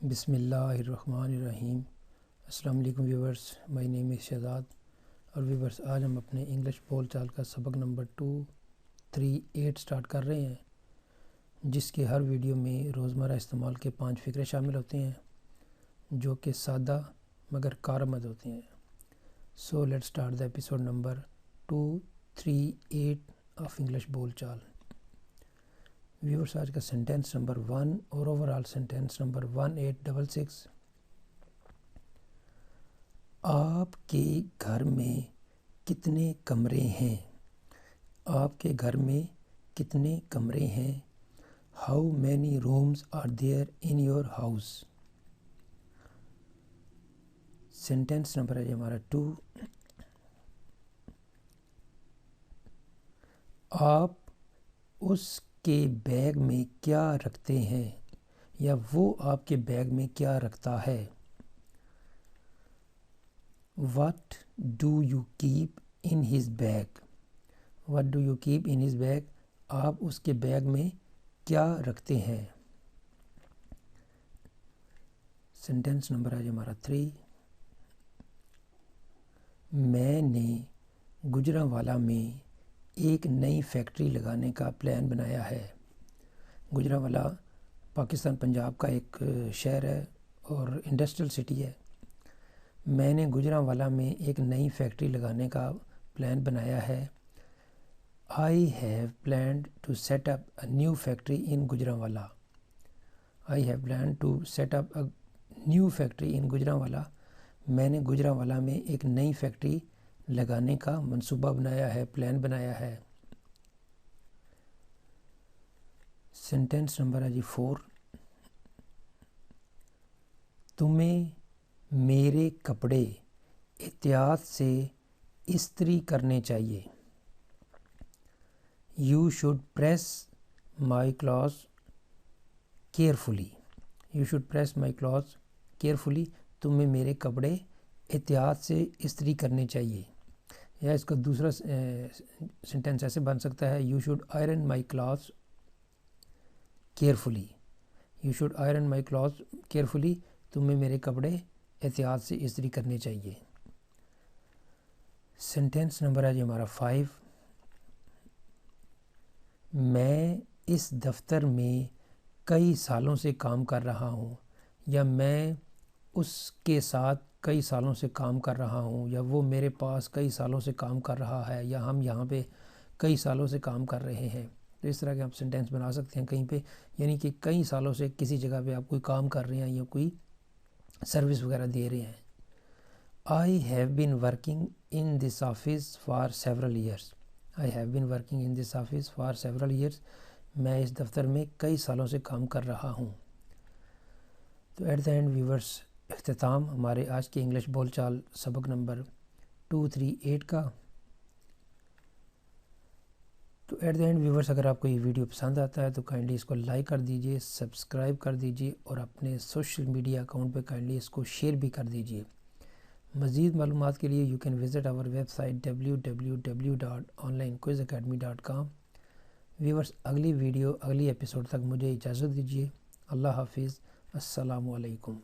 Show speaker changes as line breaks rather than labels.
بسم اللہ الرحمن الرحیم۔ السلام علیکم ویورز، مائی نیم از شہزاد اور ویورز آج ہم اپنے انگلش بول چال کا سبق نمبر 238 سٹارٹ کر رہے ہیں، جس کے ہر ویڈیو میں روزمرہ استعمال کے 5 فقرے شامل ہوتے ہیں جو کہ سادہ مگر کارآمد ہوتے ہیں۔ So let start the episode number 238 of English بول چال۔ ویورز آج کا سینٹینس نمبر 1 اور اوورال سینٹینس نمبر 1866۔ آپ کے گھر میں کتنے کمرے ہیں؟ آپ کے گھر میں کتنے کمرے ہیں؟ How many rooms are there in your house? Sentence number ہے ہمارا 2۔ آپ اس کے بیگ میں کیا رکھتے ہیں یا وہ آپ کے بیگ میں کیا رکھتا ہے؟ What do you keep in his bag? What do you keep in his bag? آپ اس کے بیگ میں کیا رکھتے ہیں؟ سینٹینس نمبر ہے ہمارا 3۔ میں نے گوجرانوالہ میں ایک نئی فیکٹری لگانے کا پلان بنایا ہے۔ گوجرانوالہ پاکستان پنجاب کا ایک شہر ہے اور انڈسٹریل سٹی ہے۔ میں نے گوجرانوالہ میں ایک نئی فیکٹری لگانے کا پلان بنایا ہے۔ I have planned to set up a new factory in Gujranwala. I have planned to set up a new factory in Gujranwala. میں نے گوجرانوالہ میں ایک نئی فیکٹری لگانے کا منصوبہ بنایا ہے، پلان بنایا ہے۔ سینٹینس نمبر ہے 4۔ تمہیں میرے کپڑے احتیاط سے استری کرنے چاہیے۔ You should press my clothes carefully. You should press my clothes carefully. تمہیں میرے کپڑے احتیاط سے استری کرنے چاہیے، یا اس کا دوسرا سینٹینس ایسے بن سکتا ہے You should iron my clothes carefully. You should iron my clothes carefully. تمہیں میرے کپڑے احتیاط سے استری کرنے چاہیے۔ سینٹینس نمبر ہے ہمارا 5۔ میں اس دفتر میں کئی سالوں سے کام کر رہا ہوں، یا میں اس کے ساتھ کئی سالوں سے کام کر رہا ہوں، یا وہ میرے پاس کئی سالوں سے کام کر رہا ہے، یا ہم یہاں پہ کئی سالوں سے کام کر رہے ہیں۔ تو اس طرح کے آپ سینٹینس بنا سکتے ہیں کہیں پہ، یعنی کہ کئی سالوں سے کسی جگہ پہ آپ کوئی کام کر رہے ہیں یا کوئی سروس وغیرہ دے رہے ہیں۔ I have been working in this office for several years. I have been working in this office for several years. میں اس دفتر میں کئی سالوں سے کام کر رہا ہوں۔ تو ایٹ دا اینڈ ویورز، اختتام ہمارے آج کے انگلش بول چال سبق نمبر 238 کا۔ تو ایٹ دا اینڈ ویورز، اگر آپ کو یہ ویڈیو پسند آتا ہے تو کائنڈلی اس کو لائک کر دیجئے، سبسکرائب کر دیجئے، اور اپنے سوشل میڈیا اکاؤنٹ پہ کائنڈلی اس کو شیئر بھی کر دیجئے۔ مزید معلومات کے لیے you can visit our website www.onlinequizacademy.com۔ Viewers, اگلی ویڈیو اگلی ایپیسوڈ تک مجھے اجازت دیجیے۔ اللہ حافظ، السلام علیکم۔